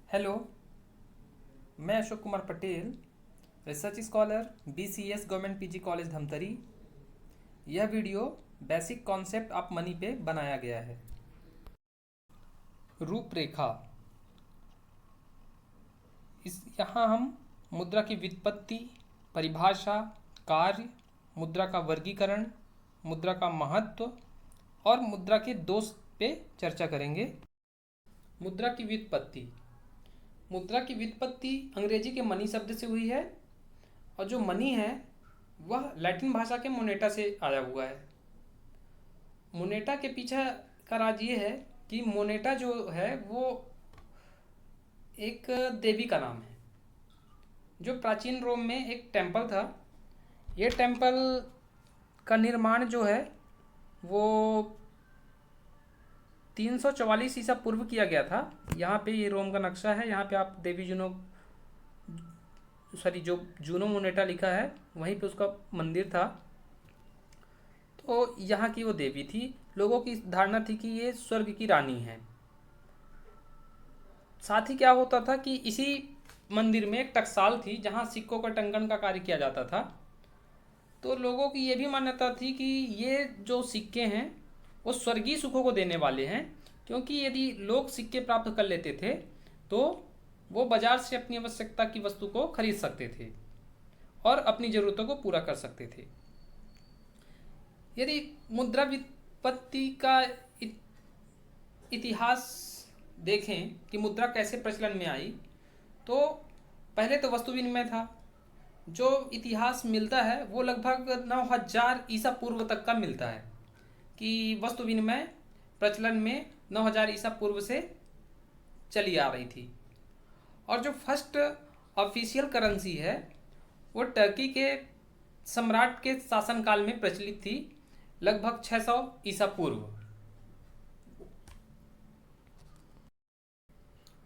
Hello, मैं Ashok Kumar Patel, research scholar BCS government PG college Dhamtari. यह video basic concept of money पे बनाया गया है। रूपरेखा। यहाँ हम मुद्रा की व्युत्पत्ति, परिभाषा, कार्य, मुद्रा का वर्गीकरण, मुद्रा का महत्व और मुद्रा के दोष पे चर्चा करेंगे। मुद्रा की व्युत्पत्ति। मुद्रा की व्युत्पत्ति अंग्रेजी के मनी शब्द से हुई है और जो मनी है वह लैटिन भाषा के मोनेटा से आया हुआ है। मोनेटा के पीछे का राज ये है कि मोनेटा जो है वो एक देवी का नाम है जो प्राचीन रोम में एक टेम्पल था। ये टेम्पल का निर्माण जो है वो 344 ईसा पूर्व किया गया था। यहाँ पे ये रोम का नक्शा है। यहाँ पे आप देवी जो जूनो मोनेटा लिखा है वहीं पे उसका मंदिर था। तो यहाँ की वो देवी थी। लोगों की धारणा थी कि ये स्वर्ग की रानी है। साथ ही क्या होता था कि इसी मंदिर में एक टकसाल थी जहाँ सिक्कों का टंकन का कार्य किया जाता था। तो लोगों की ये भी मान्यता थी कि ये जो सिक्के हैं वो स्वर्गीय सुखों को देने वाले हैं, क्योंकि यदि लोग सिक्के प्राप्त कर लेते थे तो वो बाजार से अपनी आवश्यकता की वस्तु को खरीद सकते थे और अपनी ज़रूरतों को पूरा कर सकते थे। यदि मुद्रा व्युत्पत्ति का इतिहास देखें कि मुद्रा कैसे प्रचलन में आई, तो पहले तो वस्तु विनिमय था। जो इतिहास मिलता है वो लगभग 9000 ईसा पूर्व तक का मिलता है कि वस्तु विनिमय प्रचलन में 9000 ईसा पूर्व से चली आ रही थी। और जो फर्स्ट ऑफिशियल करेंसी है वो टर्की के सम्राट के शासनकाल में प्रचलित थी, लगभग 600 ईसा पूर्व।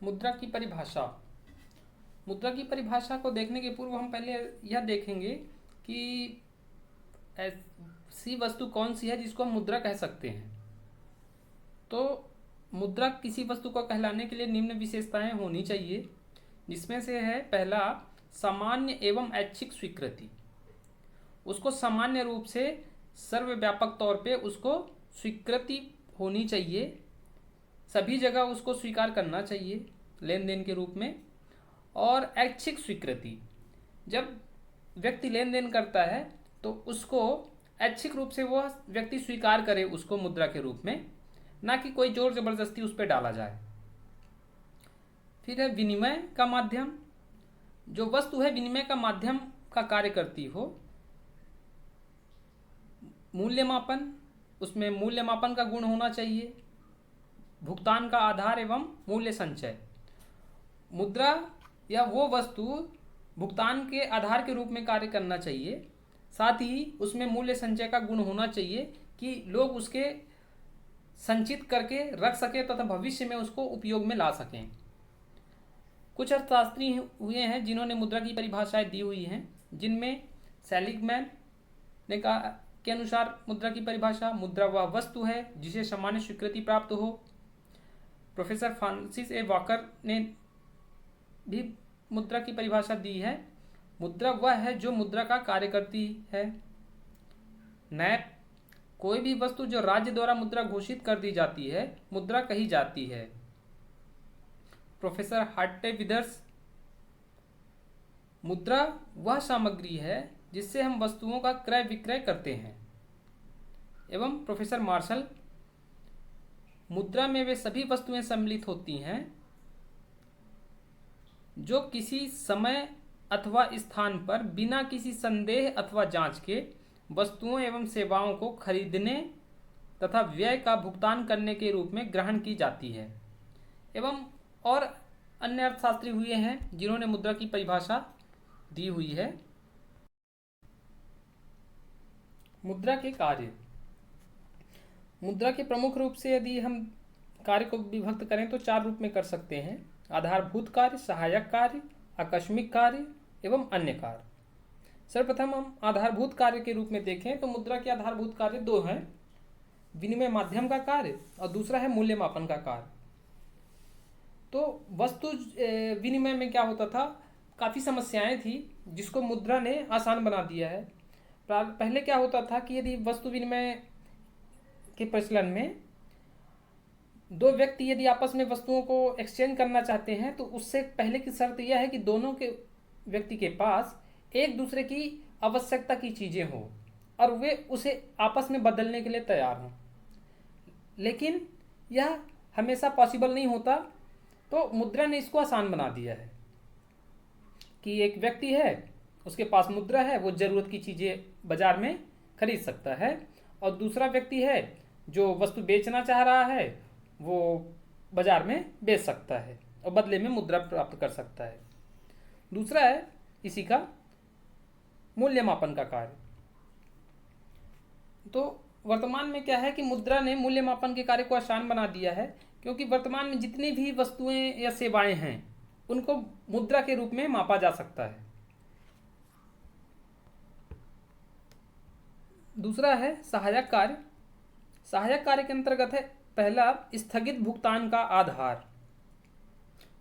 मुद्रा की परिभाषा। मुद्रा की परिभाषा को देखने के पूर्व हम पहले यह देखेंगे कि ऐसी वस्तु कौन सी है जिसको हम मुद्रा कह सकते हैं। तो मुद्रा किसी वस्तु को कहलाने के लिए निम्न विशेषताएं होनी चाहिए, जिसमें से है पहला, सामान्य एवं ऐच्छिक स्वीकृति। उसको सामान्य रूप से सर्वव्यापक तौर पे उसको स्वीकृति होनी चाहिए, सभी जगह उसको स्वीकार करना चाहिए लेन देन के रूप में। और ऐच्छिक स्वीकृति, जब व्यक्ति लेन देन करता है तो उसको ऐच्छिक रूप से वह व्यक्ति स्वीकार करे उसको मुद्रा के रूप में, ना कि कोई जोर जबरदस्ती उस पर डाला जाए। फिर है विनिमय का माध्यम। जो वस्तु है विनिमय का माध्यम का कार्य करती हो। मूल्यमापन, उसमें मूल्यमापन का गुण होना चाहिए। भुगतान का आधार एवं मूल्य संचय। मुद्रा या वो वस्तु भुगतान के आधार के रूप में कार्य करना चाहिए। साथ ही उसमें मूल्य संचय का गुण होना चाहिए कि लोग उसके संचित करके रख सकें तथा भविष्य में उसको उपयोग में ला सकें। कुछ अर्थशास्त्री हुए हैं जिन्होंने मुद्रा की परिभाषाएं दी हुई हैं, जिनमें सेलिगमैन ने कहा के अनुसार मुद्रा की परिभाषा, मुद्रा वह वस्तु है जिसे सामान्य स्वीकृति प्राप्त हो। प्रोफेसर फ्रांसिस ए वॉकर ने भी मुद्रा की परिभाषा दी है, मुद्रा वह है जो मुद्रा का कार्य करती है। नैप, कोई भी वस्तु जो राज्य द्वारा मुद्रा घोषित कर दी जाती है मुद्रा कही जाती है। प्रोफेसर हार्टे विदर्स, मुद्रा वह सामग्री है जिससे हम वस्तुओं का क्रय विक्रय करते हैं। एवं प्रोफेसर मार्शल, मुद्रा में वे सभी वस्तुएं सम्मिलित होती हैं जो किसी समय अथवा स्थान पर बिना किसी संदेह अथवा जांच के वस्तुओं एवं सेवाओं को खरीदने तथा व्यय का भुगतान करने के रूप में ग्रहण की जाती है। एवं और अन्य अर्थशास्त्री हुए हैं जिन्होंने मुद्रा की परिभाषा दी हुई है। मुद्रा के कार्य। मुद्रा के प्रमुख रूप से यदि हम कार्य को विभक्त करें तो 4 रूप में कर सकते हैं: आधारभूत कार्य, सहायक कार्य, आकस्मिक कार्य एवं अन्य कार्य। सर्वप्रथम हम आधारभूत कार्य के रूप में देखें तो मुद्रा के आधारभूत कार्य 2 हैं: विनिमय माध्यम का कार्य और दूसरा है मूल्यमापन का कार्य। तो वस्तु विनिमय में क्या होता था, काफ़ी समस्याएं थी जिसको मुद्रा ने आसान बना दिया है। पहले क्या होता था कि यदि वस्तु विनिमय के प्रचलन में दो व्यक्ति यदि आपस में वस्तुओं को एक्सचेंज करना चाहते हैं तो उससे पहले की शर्त यह है कि दोनों के व्यक्ति के पास एक दूसरे की आवश्यकता की चीज़ें हों और वे उसे आपस में बदलने के लिए तैयार हों। लेकिन यह हमेशा पॉसिबल नहीं होता, तो मुद्रा ने इसको आसान बना दिया है कि एक व्यक्ति है, उसके पास मुद्रा है, वो ज़रूरत की चीज़ें बाजार में खरीद सकता है, और दूसरा व्यक्ति है जो वस्तु बेचना चाह रहा है, वो बाजार में बेच सकता है और बदले में मुद्रा प्राप्त कर सकता है। दूसरा है इसी का मूल्यमापन का कार्य। तो वर्तमान में क्या है कि मुद्रा ने मूल्यमापन के कार्य को आसान बना दिया है, क्योंकि वर्तमान में जितनी भी वस्तुएं या सेवाएं हैं उनको मुद्रा के रूप में मापा जा सकता है। दूसरा है सहायक कार्य। सहायक कार्य के अंतर्गत है पहला, स्थगित भुगतान का आधार।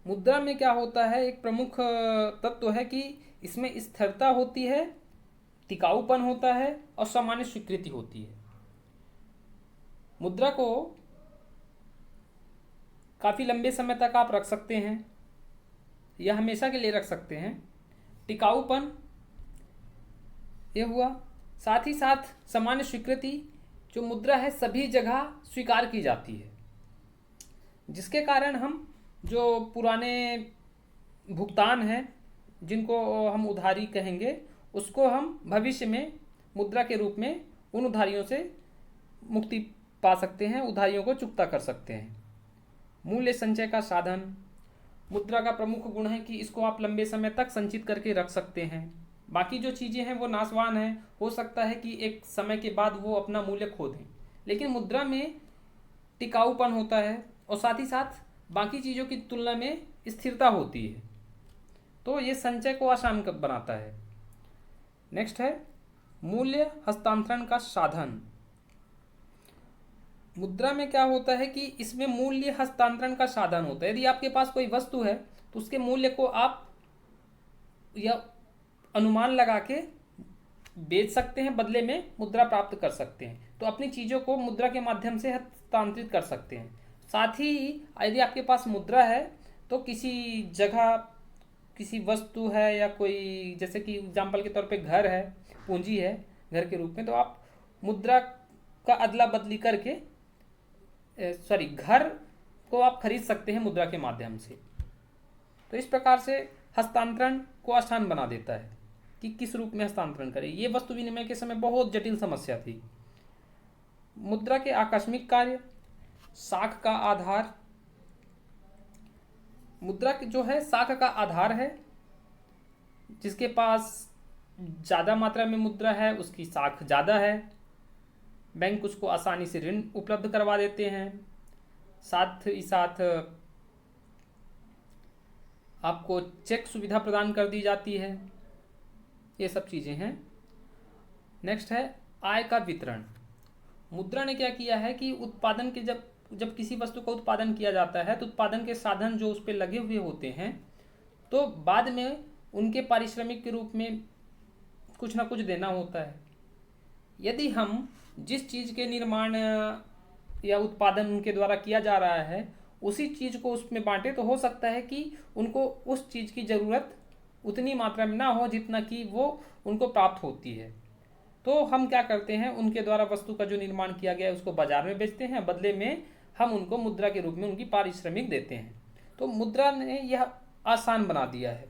मुद्रा में क्या होता है, एक प्रमुख तत्व है कि इसमें स्थिरता होती है, टिकाऊपन होता है और सामान्य स्वीकृति होती है। मुद्रा को काफ़ी लंबे समय तक आप रख सकते हैं या हमेशा के लिए रख सकते हैं। टिकाऊपन ये हुआ, साथ ही साथ सामान्य स्वीकृति, जो मुद्रा है सभी जगह स्वीकार की जाती है, जिसके कारण हम जो पुराने भुगतान हैं जिनको हम उधारी कहेंगे, उसको हम भविष्य में मुद्रा के रूप में उन उधारियों से मुक्ति पा सकते हैं, उधारियों को चुकता कर सकते हैं। मूल्य संचय का साधन। मुद्रा का प्रमुख गुण है कि इसको आप लंबे समय तक संचित करके रख सकते हैं। बाकी जो चीज़ें हैं वो नाशवान हैं, हो सकता है कि एक समय के बाद वो अपना मूल्य खो दें, लेकिन मुद्रा में टिकाऊपन होता है और साथ ही साथ बाकी चीज़ों की तुलना में स्थिरता होती है, तो ये संचय को आसान बनाता है। नेक्स्ट है मूल्य हस्तांतरण का साधन। मुद्रा में क्या होता है कि इसमें मूल्य हस्तांतरण का साधन होता है। यदि आपके पास कोई वस्तु है तो उसके मूल्य को आप या अनुमान लगा के बेच सकते हैं, बदले में मुद्रा प्राप्त कर सकते हैं, तो अपनी चीज़ों को मुद्रा के माध्यम से हस्तांतरित कर सकते हैं। साथ ही यदि आपके पास मुद्रा है तो किसी जगह किसी वस्तु है या कोई, जैसे कि एग्जाम्पल के तौर पे घर है, पूंजी है घर के रूप में, तो आप मुद्रा का अदला बदली करके घर को आप खरीद सकते हैं मुद्रा के माध्यम से। तो इस प्रकार से हस्तांतरण को आसान बना देता है कि किस रूप में हस्तांतरण करें। ये वस्तु विनिमय के समय बहुत जटिल समस्या थी। मुद्रा के आकस्मिक कार्य। साख का आधार। मुद्रा जो है साख का आधार है, जिसके पास ज़्यादा मात्रा में मुद्रा है उसकी साख ज़्यादा है। बैंक उसको आसानी से ऋण उपलब्ध करवा देते हैं, साथ ही साथ आपको चेक सुविधा प्रदान कर दी जाती है। ये सब चीज़ें हैं। नेक्स्ट है आय का वितरण। मुद्रा ने क्या किया है कि उत्पादन के जब किसी वस्तु का उत्पादन किया जाता है तो उत्पादन के साधन जो उस पर लगे हुए होते हैं, तो बाद में उनके पारिश्रमिक के रूप में कुछ ना कुछ देना होता है। यदि हम जिस चीज़ के निर्माण या उत्पादन उनके द्वारा किया जा रहा है उसी चीज़ को उसमें बांटे, तो हो सकता है कि उनको उस चीज़ की ज़रूरत उतनी मात्रा में ना हो जितना कि वो उनको प्राप्त होती है। तो हम क्या करते हैं, उनके द्वारा वस्तु का जो निर्माण किया गया है उसको बाजार में बेचते हैं, बदले में हम उनको मुद्रा के रूप में उनकी पारिश्रमिक देते हैं। तो मुद्रा ने यह आसान बना दिया है,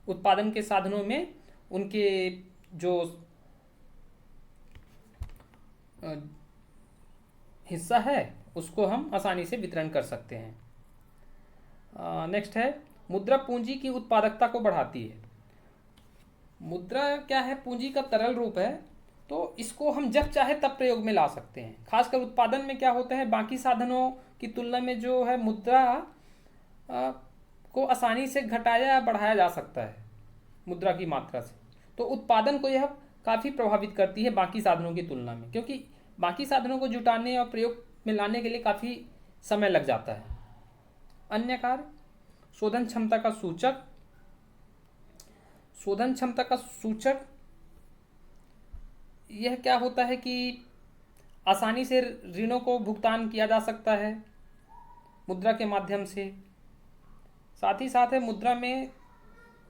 उत्पादन के साधनों में उनके जो हिस्सा है उसको हम आसानी से वितरण कर सकते हैं। नेक्स्ट है मुद्रा पूंजी की उत्पादकता को बढ़ाती है। मुद्रा क्या है, पूंजी का तरल रूप है, तो इसको हम जब चाहे तब प्रयोग में ला सकते हैं। खासकर उत्पादन में क्या होता है, बाकी साधनों की तुलना में जो है मुद्रा को आसानी से घटाया या बढ़ाया जा सकता है मुद्रा की मात्रा से। तो उत्पादन को यह काफ़ी प्रभावित करती है बाकी साधनों की तुलना में, क्योंकि बाकी साधनों को जुटाने और प्रयोग में लाने के लिए काफ़ी समय लग जाता है। अन्य कार्य शोधन क्षमता का सूचक। शोधन क्षमता का सूचक यह क्या होता है कि आसानी से ऋणों को भुगतान किया जा सकता है मुद्रा के माध्यम से। साथ ही साथ है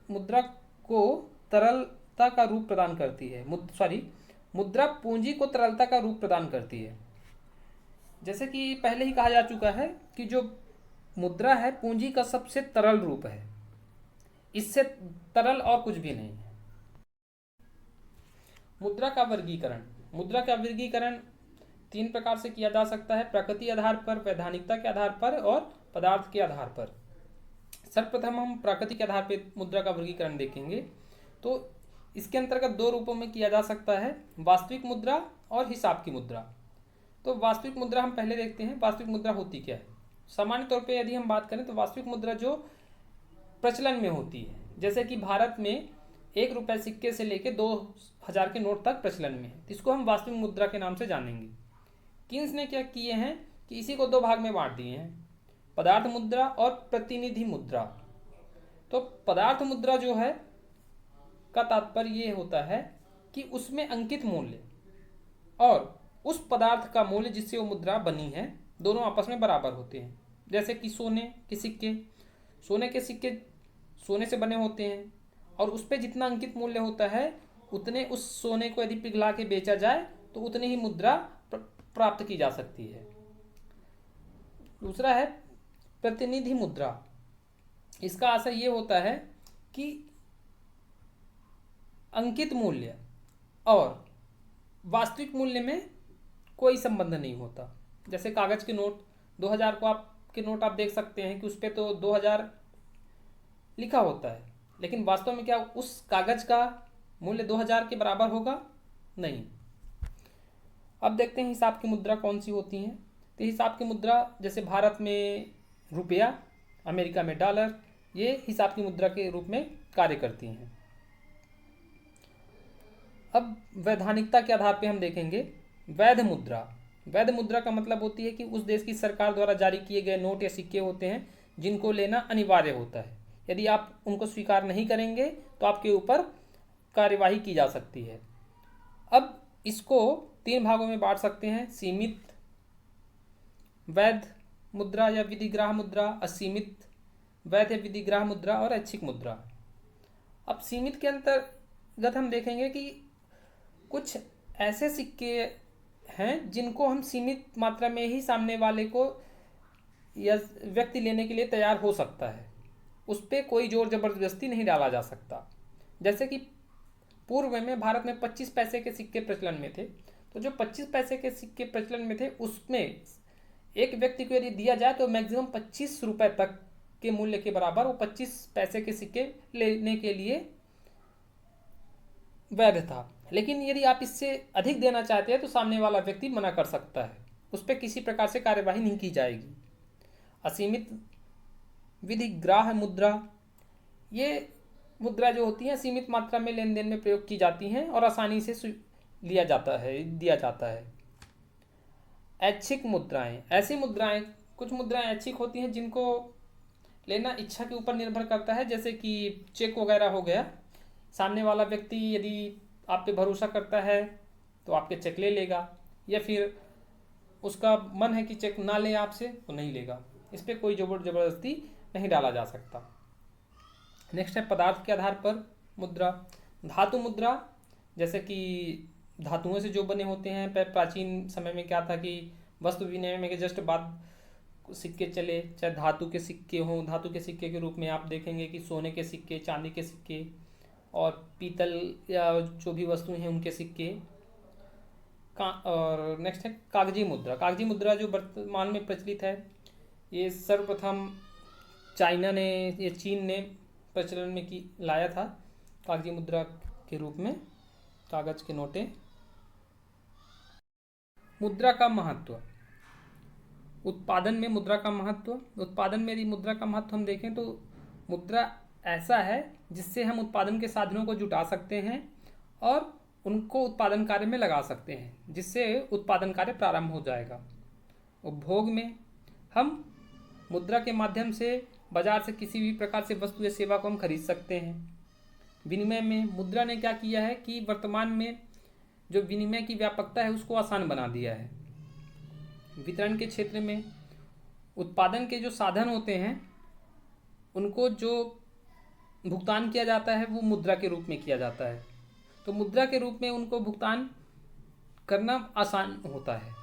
मुद्रा को तरलता का रूप प्रदान करती है। मुद्रा पूंजी को तरलता का रूप प्रदान करती है। जैसे कि पहले ही कहा जा चुका है कि जो मुद्रा है पूंजी का सबसे तरल रूप है, इससे तरल और कुछ भी नहीं है। मुद्रा का वर्गीकरण 3 प्रकार से किया जा सकता है, प्रकृति आधार पर, वैधानिकता के आधार पर और पदार्थ के आधार पर। सर्वप्रथम हम प्रकृति के आधार पर मुद्रा का वर्गीकरण देखेंगे। तो इसके अंतर्गत 2 रूपों में किया जा सकता है, वास्तविक मुद्रा और हिसाब की मुद्रा। तो वास्तविक मुद्रा हम पहले देखते हैं, वास्तविक मुद्रा होती क्या है। सामान्य तौर पे यदि हम बात करें तो वास्तविक मुद्रा जो प्रचलन में होती है, जैसे कि भारत में 1 रुपये सिक्के से लेकर 2000 के नोट तक प्रचलन में है, इसको हम वास्तविक मुद्रा के नाम से जानेंगे। किन्स ने क्या किए हैं कि इसी को 2 भाग में बांट दिए हैं, पदार्थ मुद्रा और प्रतिनिधि मुद्रा। तो पदार्थ मुद्रा जो है का तात्पर्य ये होता है कि उसमें अंकित मूल्य और उस पदार्थ का मूल्य जिससे वो मुद्रा बनी है दोनों आपस में बराबर होते हैं। जैसे कि सोने के सिक्के सोने से बने होते हैं और उस पर जितना अंकित मूल्य होता है उतने उस सोने को यदि पिघला के बेचा जाए तो उतनी ही मुद्रा प्राप्त की जा सकती है। दूसरा है प्रतिनिधि मुद्रा। इसका आशय ये होता है कि अंकित मूल्य और वास्तविक मूल्य में कोई संबंध नहीं होता। जैसे कागज के नोट 2000 के नोट आप देख सकते हैं कि उस पर तो 2000 लिखा होता है, लेकिन वास्तव में क्या उस कागज का मूल्य 2000 के बराबर होगा? नहीं। अब देखते हैं हिसाब की मुद्रा कौन सी होती हैं। तो हिसाब की मुद्रा जैसे भारत में रुपया, अमेरिका में डॉलर, ये हिसाब की मुद्रा के रूप में कार्य करती हैं। अब वैधानिकता के आधार पे हम देखेंगे वैध मुद्रा का मतलब होती है कि उस देश की सरकार द्वारा जारी किए गए नोट या सिक्के होते हैं जिनको लेना अनिवार्य होता है। यदि आप उनको स्वीकार नहीं करेंगे तो आपके ऊपर कार्यवाही की जा सकती है। अब इसको 3 भागों में बांट सकते हैं, सीमित वैध मुद्रा या विधिग्राह मुद्रा, असीमित वैध या विधिग्राह मुद्रा और ऐच्छिक मुद्रा। अब सीमित के अंतर्गत हम देखेंगे कि कुछ ऐसे सिक्के हैं जिनको हम सीमित मात्रा में ही सामने वाले को या व्यक्ति लेने के लिए तैयार हो सकता है, उस पर कोई जोर जबरदस्ती नहीं डाला जा सकता। जैसे कि पूर्व में भारत में 25 पैसे के सिक्के प्रचलन में थे, तो जो 25 पैसे के सिक्के प्रचलन में थे उसमें एक व्यक्ति को यदि दिया जाए तो मैक्सिमम 25 रुपए तक के मूल्य के बराबर वो 25 पैसे के सिक्के लेने के लिए वैध था। लेकिन यदि आप इससे अधिक देना चाहते हैं तो सामने वाला व्यक्ति मना कर सकता है, उस पर किसी प्रकार से कार्यवाही नहीं की जाएगी। असीमित विधिग्राह मुद्रा, ये मुद्रा जो होती है सीमित मात्रा में लेन देन में प्रयोग की जाती हैं और आसानी से दिया जाता है। ऐच्छिक मुद्राएं, ऐसी मुद्राएं, कुछ मुद्राएं ऐच्छिक होती हैं जिनको लेना इच्छा के ऊपर निर्भर करता है। जैसे कि चेक वगैरह हो गया, सामने वाला व्यक्ति यदि आप पे भरोसा करता है तो आपके चेक ले लेगा, या फिर उसका मन है कि चेक ना ले आपसे तो नहीं लेगा, इस पर कोई जबरदस्ती नहीं डाला जा सकता। नेक्स्ट है पदार्थ के आधार पर मुद्रा। धातु मुद्रा, जैसे कि धातुओं से जो बने होते हैं। प्राचीन समय में क्या था कि वस्तु विनिमय के जस्ट बाद सिक्के चले, चाहे धातु के सिक्के हों, धातु के सिक्के के रूप में आप देखेंगे कि सोने के सिक्के, चांदी के सिक्के और पीतल या जो भी वस्तुएं हैं उनके सिक्के और नेक्स्ट है कागजी मुद्रा। कागजी मुद्रा जो वर्तमान में प्रचलित है, ये सर्वप्रथम चीन ने प्रचलन में लाया था कागजी मुद्रा के रूप में, कागज के नोटें। मुद्रा का महत्व, उत्पादन में मुद्रा का महत्व। उत्पादन में यदि मुद्रा का महत्व हम देखें तो मुद्रा ऐसा है जिससे हम उत्पादन के साधनों को जुटा सकते हैं और उनको उत्पादन कार्य में लगा सकते हैं, जिससे उत्पादन कार्य प्रारंभ हो जाएगा। उपभोग में हम मुद्रा के माध्यम से बाजार से किसी भी प्रकार से वस्तु या सेवा को हम खरीद सकते हैं। विनिमय में मुद्रा ने क्या किया है कि वर्तमान में जो विनिमय की व्यापकता है उसको आसान बना दिया है। वितरण के क्षेत्र में उत्पादन के जो साधन होते हैं उनको जो भुगतान किया जाता है वो मुद्रा के रूप में किया जाता है, तो मुद्रा के रूप में उनको भुगतान करना आसान होता है।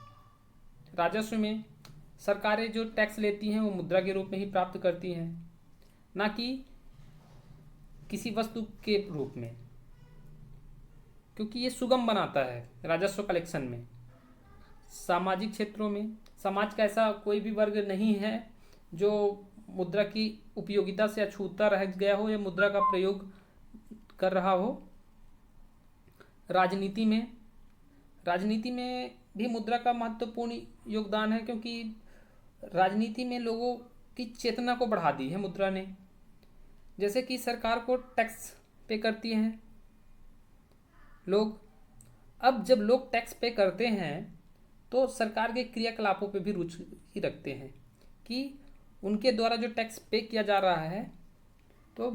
राजस्व में सरकारें जो टैक्स लेती हैं वो मुद्रा के रूप में ही प्राप्त करती हैं, ना कि किसी वस्तु के रूप में, क्योंकि ये सुगम बनाता है राजस्व कलेक्शन में। सामाजिक क्षेत्रों में समाज का ऐसा कोई भी वर्ग नहीं है जो मुद्रा की उपयोगिता से अछूता रह गया हो या मुद्रा का प्रयोग कर रहा हो। राजनीति में भी मुद्रा का महत्वपूर्ण योगदान है, क्योंकि राजनीति में लोगों की चेतना को बढ़ा दी है मुद्रा ने। जैसे कि सरकार को टैक्स पे करती हैं लोग, अब जब लोग टैक्स पे करते हैं तो सरकार के क्रियाकलापों पे भी रुचि रखते हैं कि उनके द्वारा जो टैक्स पे किया जा रहा है तो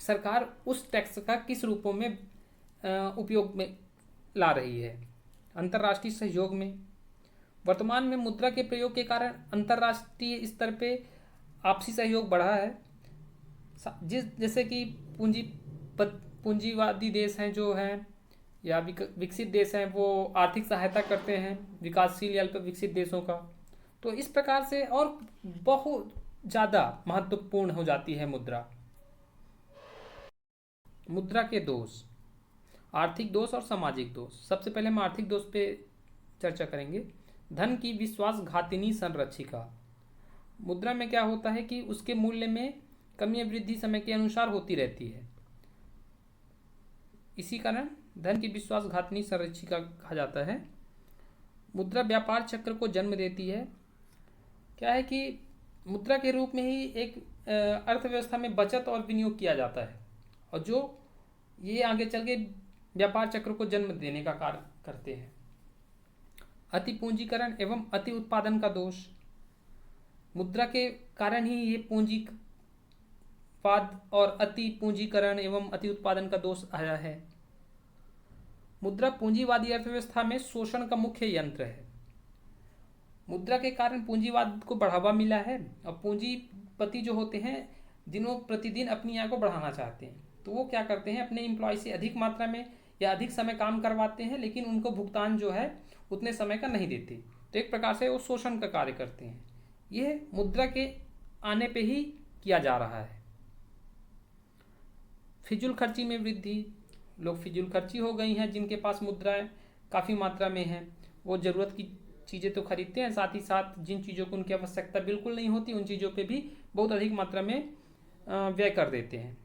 सरकार उस टैक्स का किस रूपों में उपयोग में ला रही है। अंतर्राष्ट्रीय सहयोग में वर्तमान में मुद्रा के प्रयोग के कारण अंतर्राष्ट्रीय स्तर पे आपसी सहयोग बढ़ा है। जैसे कि पूंजीवादी देश हैं जो हैं या विकसित देश हैं वो आर्थिक सहायता करते हैं विकासशील या अल्प विकसित देशों का, तो इस प्रकार से और बहुत ज़्यादा महत्वपूर्ण हो जाती है मुद्रा। मुद्रा के दोष, आर्थिक दोष और सामाजिक दोष। सबसे पहले हम आर्थिक दोष पे चर्चा करेंगे। धन की विश्वासघातिनी संरक्षिका। मुद्रा में क्या होता है कि उसके मूल्य में कमी या वृद्धि समय के अनुसार होती रहती है, इसी कारण धन की विश्वासघातिनी संरक्षिका कहा जाता है। मुद्रा व्यापार चक्र को जन्म देती है। क्या है कि मुद्रा के रूप में ही एक अर्थव्यवस्था में बचत और विनियोग किया जाता है, और जो ये आगे चल के व्यापार चक्र को जन्म देने का कार्य करते हैं। अति पूंजीकरण एवं अति उत्पादन का दोष। मुद्रा के कारण ही ये पूंजीवाद और अति पूंजीकरण एवं अति उत्पादन का दोष आया है। मुद्रा पूंजीवादी अर्थव्यवस्था में शोषण का मुख्य यंत्र है। मुद्रा के कारण पूंजीवाद को बढ़ावा मिला है, और पूंजीपति जो होते हैं दिनों प्रतिदिन अपनी आय को बढ़ाना चाहते हैं, तो वो क्या करते हैं, अपने एम्प्लॉय से अधिक मात्रा में या अधिक समय काम करवाते हैं, लेकिन उनको भुगतान जो है उतने समय का नहीं देते, तो एक प्रकार से वो शोषण का कार्य करते हैं। यह मुद्रा के आने पे ही किया जा रहा है। फिजूल खर्ची में वृद्धि। लोग फिजूल खर्ची हो गई हैं, जिनके पास मुद्राएं काफ़ी मात्रा में हैं वो ज़रूरत की चीज़ें तो खरीदते हैं, साथ ही साथ जिन चीज़ों को उनकी आवश्यकता बिल्कुल नहीं होती उन चीज़ों पे भी बहुत अधिक मात्रा में व्यय कर देते हैं।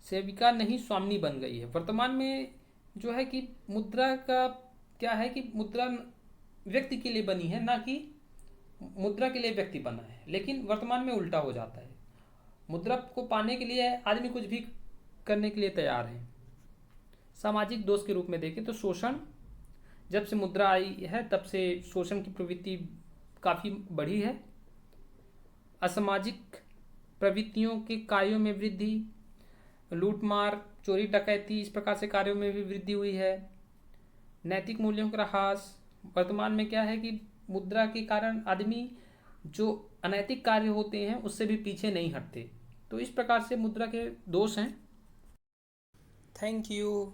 सेविका नहीं स्वामिनी बन गई है। वर्तमान में जो है कि मुद्रा का क्या है कि मुद्रा व्यक्ति के लिए बनी है, ना कि मुद्रा के लिए व्यक्ति बना है, लेकिन वर्तमान में उल्टा हो जाता है। मुद्रा को पाने के लिए आदमी कुछ भी करने के लिए तैयार है। सामाजिक दोष के रूप में देखें तो शोषण, जब से मुद्रा आई है तब से शोषण की प्रवृत्ति काफ़ी बढ़ी है। असामाजिक प्रवृत्तियों के कार्यों में वृद्धि, लूटमार, चोरी डकैती, इस प्रकार से कार्यों में भी वृद्धि हुई है। नैतिक मूल्यों का ह्रास। वर्तमान में क्या है कि मुद्रा के कारण आदमी जो अनैतिक कार्य होते हैं उससे भी पीछे नहीं हटते, तो इस प्रकार से मुद्रा के दोष हैं। Thank you.